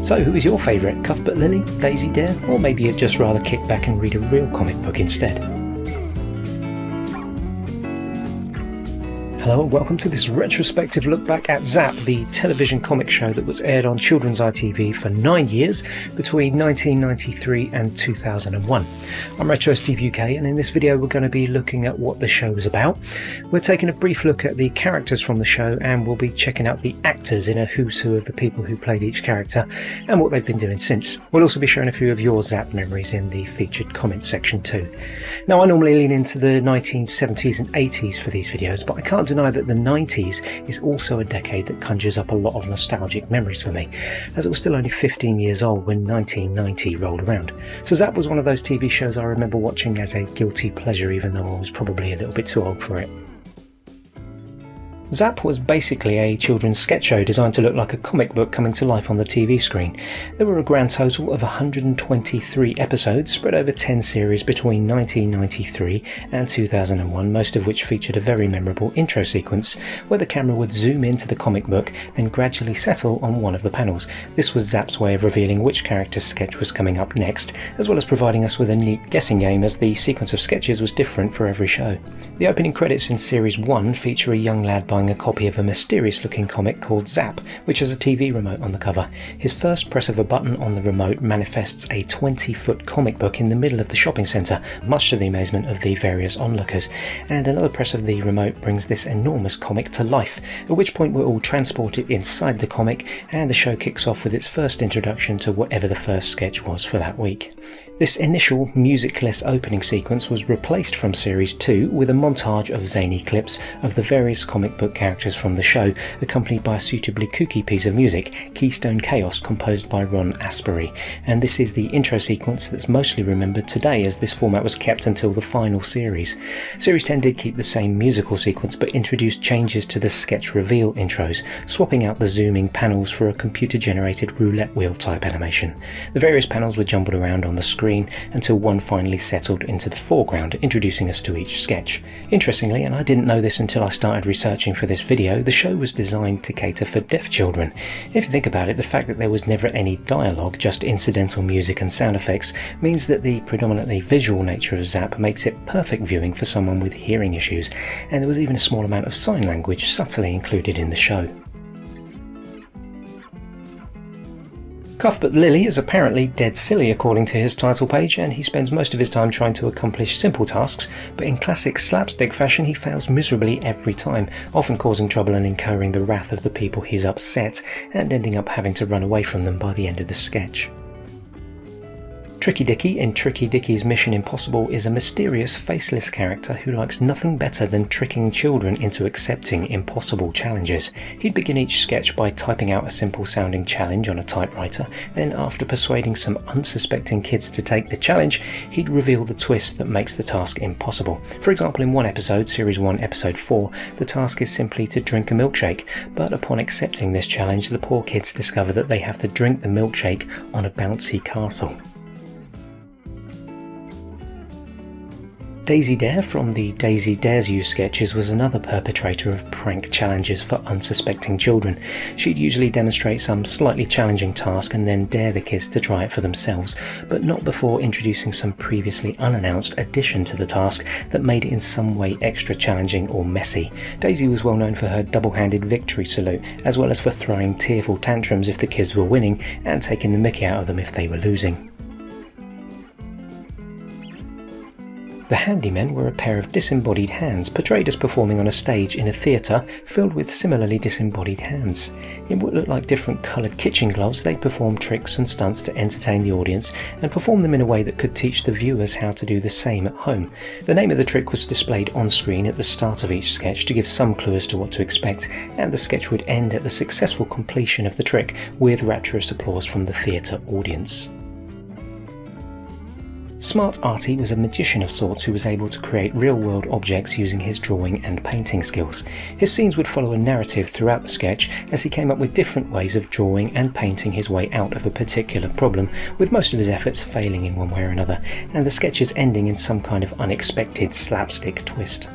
So who is your favourite? Cuthbert Lilly, Daisy Dare, or maybe you'd just rather kick back and read a real comic book instead? Hello and welcome to this retrospective look back at Zap, the television comic show that was aired on children's ITV for 9 years between 1993 and 2001. I'm RetroSteveUK, and in this video we're going to be looking at what the show was about. We're taking a brief look at the characters from the show, and we'll be checking out the actors in a who's who of the people who played each character and what they've been doing since. We'll also be sharing a few of your Zap memories in the featured comment section too. Now, I normally lean into the 1970s and 80s for these videos, but I can't deny that the 90s is also a decade that conjures up a lot of nostalgic memories for me, as it was still only 15 years old when 1990 rolled around. So Zap was one of those TV shows I remember watching as a guilty pleasure, even though I was probably a little bit too old for it. Zap was basically a children's sketch show designed to look like a comic book coming to life on the TV screen. There were a grand total of 123 episodes spread over 10 series between 1993 and 2001, most of which featured a very memorable intro sequence where the camera would zoom into the comic book then gradually settle on one of the panels. This was Zap's way of revealing which character's sketch was coming up next, as well as providing us with a neat guessing game, as the sequence of sketches was different for every show. The opening credits in Series 1 feature a young lad buying a copy of a mysterious looking comic called Zap, which has a TV remote on the cover. His first press of a button on the remote manifests a 20-foot comic book in the middle of the shopping centre, much to the amazement of the various onlookers, and another press of the remote brings this enormous comic to life, at which point we're all transported inside the comic and the show kicks off with its first introduction to whatever the first sketch was for that week. This initial musicless opening sequence was replaced from Series 2 with a montage of zany clips of the various comic book characters from the show, accompanied by a suitably kooky piece of music, Keystone Chaos, composed by Ron Asbury. And this is the intro sequence that's mostly remembered today, as this format was kept until the final series. Series 10 did keep the same musical sequence but introduced changes to the sketch reveal intros, swapping out the zooming panels for a computer-generated roulette wheel type animation. The various panels were jumbled around on the screen until one finally settled into the foreground, introducing us to each sketch. Interestingly, and I didn't know this until I started researching for this video, the show was designed to cater for deaf children. If you think about it, the fact that there was never any dialogue, just incidental music and sound effects, means that the predominantly visual nature of Zap makes it perfect viewing for someone with hearing issues, and there was even a small amount of sign language subtly included in the show. Cuthbert Lilly is apparently dead silly according to his title page, and he spends most of his time trying to accomplish simple tasks, but in classic slapstick fashion he fails miserably every time, often causing trouble and incurring the wrath of the people he's upset, and ending up having to run away from them by the end of the sketch. Tricky Dicky in Tricky Dicky's Mission Impossible is a mysterious, faceless character who likes nothing better than tricking children into accepting impossible challenges. He'd begin each sketch by typing out a simple sounding challenge on a typewriter, then after persuading some unsuspecting kids to take the challenge, he'd reveal the twist that makes the task impossible. For example, in one episode, Series 1 Episode 4, the task is simply to drink a milkshake, but upon accepting this challenge, the poor kids discover that they have to drink the milkshake on a bouncy castle. Daisy Dare from the Daisy Dares You sketches was another perpetrator of prank challenges for unsuspecting children. She'd usually demonstrate some slightly challenging task and then dare the kids to try it for themselves, but not before introducing some previously unannounced addition to the task that made it in some way extra challenging or messy. Daisy was well known for her double-handed victory salute, as well as for throwing tearful tantrums if the kids were winning and taking the mickey out of them if they were losing. The Handymen were a pair of disembodied hands portrayed as performing on a stage in a theatre filled with similarly disembodied hands. In what looked like different coloured kitchen gloves, they performed tricks and stunts to entertain the audience and perform them in a way that could teach the viewers how to do the same at home. The name of the trick was displayed on screen at the start of each sketch to give some clue as to what to expect, and the sketch would end at the successful completion of the trick with rapturous applause from the theatre audience. Smart Arty was a magician of sorts who was able to create real-world objects using his drawing and painting skills. His scenes would follow a narrative throughout the sketch as he came up with different ways of drawing and painting his way out of a particular problem, with most of his efforts failing in one way or another, and the sketches ending in some kind of unexpected slapstick twist.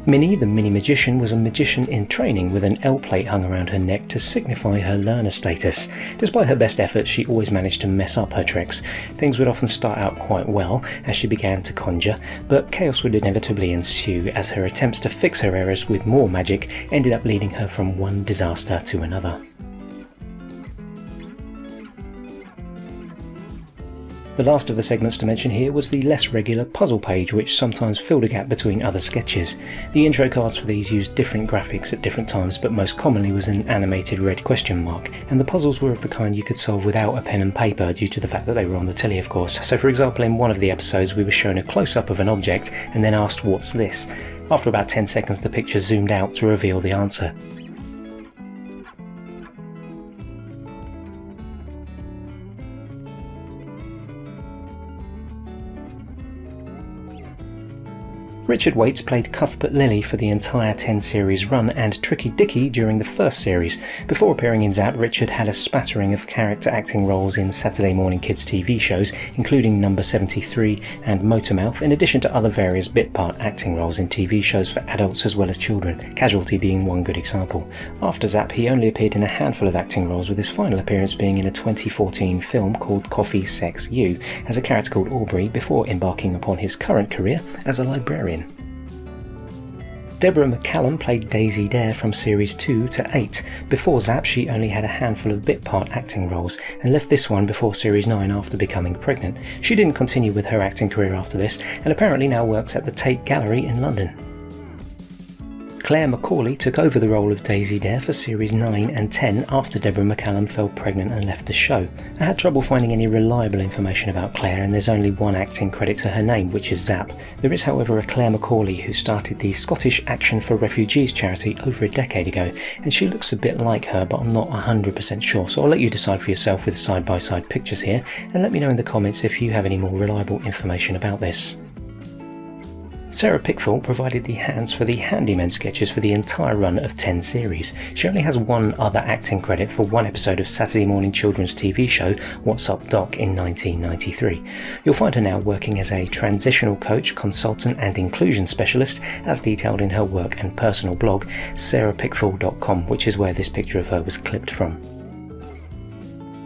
Minnie, the mini magician, was a magician in training with an L plate hung around her neck to signify her learner status. Despite her best efforts, she always managed to mess up her tricks. Things would often start out quite well as she began to conjure, but chaos would inevitably ensue as her attempts to fix her errors with more magic ended up leading her from one disaster to another. The last of the segments to mention here was the less regular puzzle page, which sometimes filled a gap between other sketches. The intro cards for these used different graphics at different times, but most commonly was an animated red question mark, and the puzzles were of the kind you could solve without a pen and paper due to the fact that they were on the telly, of course. So for example, in one of the episodes we were shown a close-up of an object and then asked, "What's this?" After about 10 seconds the picture zoomed out to reveal the answer. Richard Waits played Cuthbert Lilly for the entire 10-series run and Tricky Dicky during the first series. Before appearing in ZZZap, Richard had a spattering of character acting roles in Saturday morning kids TV shows, including Number 73 and Motormouth, in addition to other various bit-part acting roles in TV shows for adults as well as children, Casualty being one good example. After ZZZap, he only appeared in a handful of acting roles, with his final appearance being in a 2014 film called Coffee, Sex, You, as a character called Aubrey, before embarking upon his current career as a librarian. Deborah McCallum played Daisy Dare from Series 2 to 8. Before ZZZap, she only had a handful of bit-part acting roles, and left this one before Series 9 after becoming pregnant. She didn't continue with her acting career after this, and apparently now works at the Tate Gallery in London. Claire Macaulay took over the role of Daisy Dare for Series 9 and 10 after Deborah McCallum fell pregnant and left the show. I had trouble finding any reliable information about Claire, and there's only one acting credit to her name, which is ZZZap. There is however a Claire Macaulay who started the Scottish Action for Refugees charity over a decade ago, and she looks a bit like her, but I'm not 100% sure, so I'll let you decide for yourself with side-by-side pictures here, and let me know in the comments if you have any more reliable information about this. Sarah Pickthall provided the hands for the Handymen sketches for the entire run of 10 series. She only has one other acting credit for one episode of Saturday morning children's TV show What's Up Doc in 1993. You'll find her now working as a transitional coach, consultant and inclusion specialist, as detailed in her work and personal blog, sarahpickthall.com, which is where this picture of her was clipped from.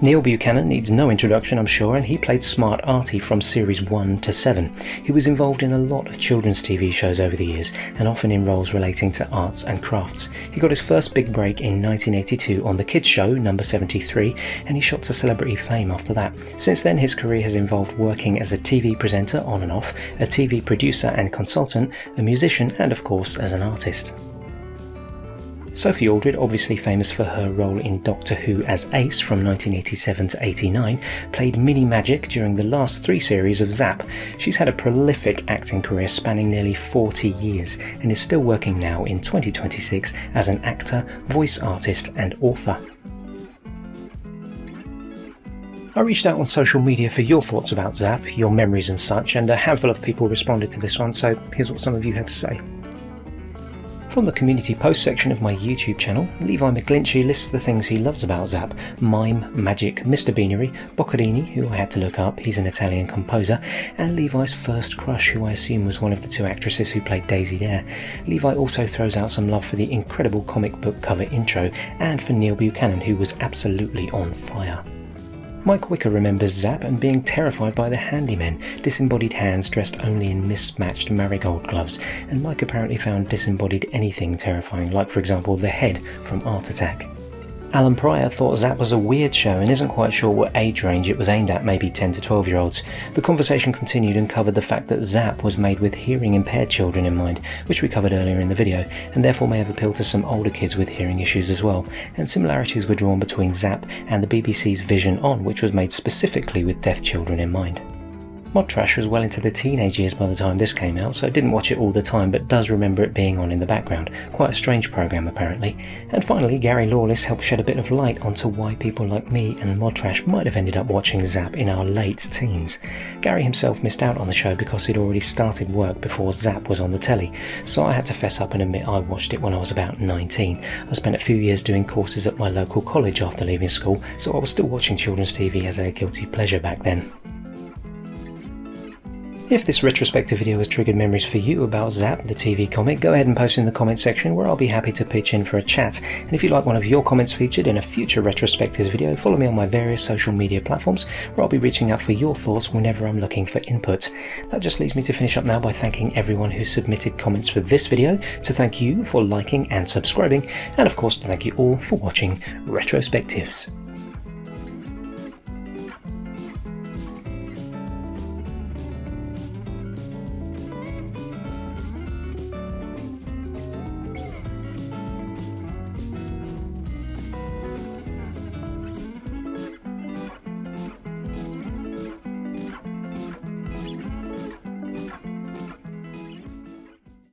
Neil Buchanan needs no introduction, I'm sure, and he played Smart Arty from Series 1 to 7. He was involved in a lot of children's TV shows over the years, and often in roles relating to arts and crafts. He got his first big break in 1982 on the kids show Number 73, and he shot to celebrity fame after that. Since then, his career has involved working as a TV presenter on and off, a TV producer and consultant, a musician, and of course as an artist. Sophie Aldred, obviously famous for her role in Doctor Who as Ace from 1987 to 89, played Minnie Magic during the last 3 series of ZZZap. She's had a prolific acting career spanning nearly 40 years and is still working now in 2026 as an actor, voice artist and author. I reached out on social media for your thoughts about ZZZap, your memories and such, and a handful of people responded to this one, so here's what some of you had to say. From the community post section of my YouTube channel, Levi McGlinchey lists the things he loves about ZZZap: mime, magic, Mr. Beanery, Boccherini, who I had to look up, he's an Italian composer, and Levi's first crush, who I assume was one of the 2 actresses who played Daisy Dare. Levi also throws out some love for the incredible comic book cover intro, and for Neil Buchanan, who was absolutely on fire. Mike Wicker remembers ZZZap and being terrified by the Handymen, disembodied hands dressed only in mismatched marigold gloves, and Mike apparently found disembodied anything terrifying, like for example the head from Art Attack. Alan Pryor thought ZZZap was a weird show and isn't quite sure what age range it was aimed at, maybe 10 to 12 year olds. The conversation continued and covered the fact that ZZZap was made with hearing impaired children in mind, which we covered earlier in the video, and therefore may have appealed to some older kids with hearing issues as well, and similarities were drawn between ZZZap and the BBC's Vision On, which was made specifically with deaf children in mind. Mod Trash was well into the teenage years by the time this came out, so I didn't watch it all the time, but does remember it being on in the background. Quite a strange programme apparently. And finally, Gary Lawless helped shed a bit of light onto why people like me and Mod Trash might have ended up watching ZZZap in our late teens. Gary himself missed out on the show because he'd already started work before ZZZap was on the telly, so I had to fess up and admit I watched it when I was about 19. I spent a few years doing courses at my local college after leaving school, so I was still watching children's TV as a guilty pleasure back then. If this retrospective video has triggered memories for you about Zap, the TV comic, go ahead and post in the comment section where I'll be happy to pitch in for a chat. And if you'd like one of your comments featured in a future retrospectives video, follow me on my various social media platforms where I'll be reaching out for your thoughts whenever I'm looking for input. That just leaves me to finish up now by thanking everyone who submitted comments for this video, to thank you for liking and subscribing, and of course to thank you all for watching Retrospectives.